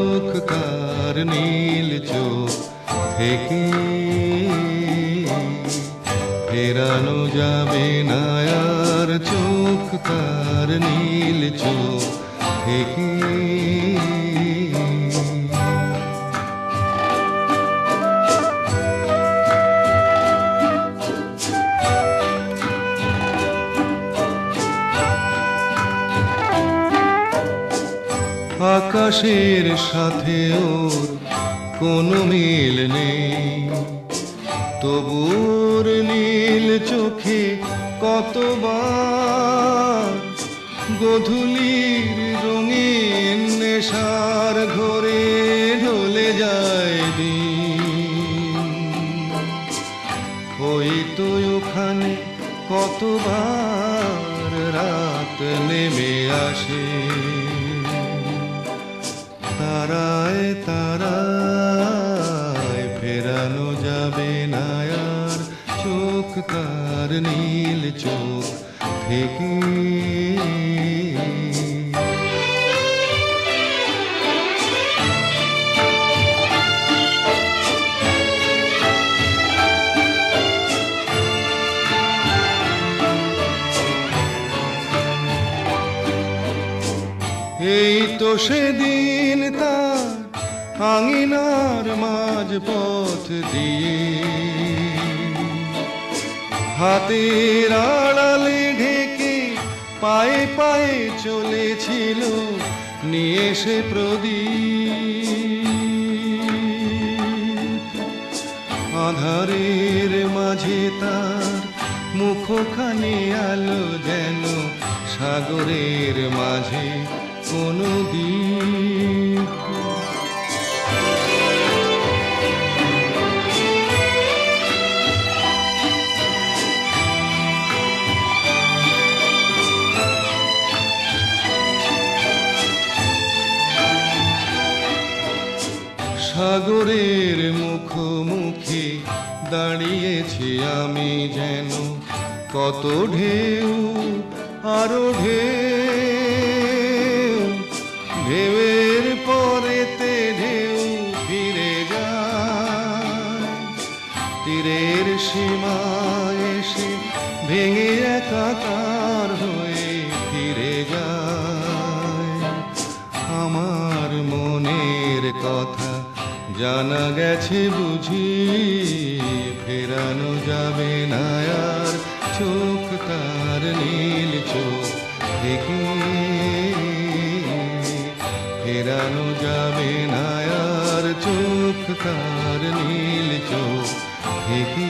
চোখ তার নীল চোখ থেকে ফেরানো যাবে না আর চোখ তার নীল চোখ থেকে। আকাশের সাথে ওর কোনো মিল নেই, তবুর নীল চোখে কতবার গোধূলির রঙিন নেশার ঘোরে ঢলে যায় দিন। ওই তো ওখানে কতবার রাত নেমে আসে, তারায় তারায় ফেরানো যাবে না আর চোখ তার নীল চোখ থেকে। এই তো সেদিন তার আঙিনার মাঝ পথ দিয়ে হাতের আড়ালে ঢেকে পায়ে পায়ে চলেছিল নিয়ে সে প্রদীপ। আধারের মাঝে তার মুখখানি আলো যেন সাগরের মাঝে কোনো দ্বীপ। সাগরের মুখোমুখি দাঁড়িয়েছি আমি যেন, কত ঢেউ আরো ঢেউ, ঢেউয়ের পরেতে ঢেউ ফিরে যায়, তীরের সীমায় এসে ভেঙে একাকার হয়ে ফিরে যায়। আমার মনের কথা জানা গেছে বুঝি, ফেরানো যাবে না আর চোখ তার নীল চোখ থেকে। ফেরানো যাবে না আর চোখ তার নীল চোখ থেকে।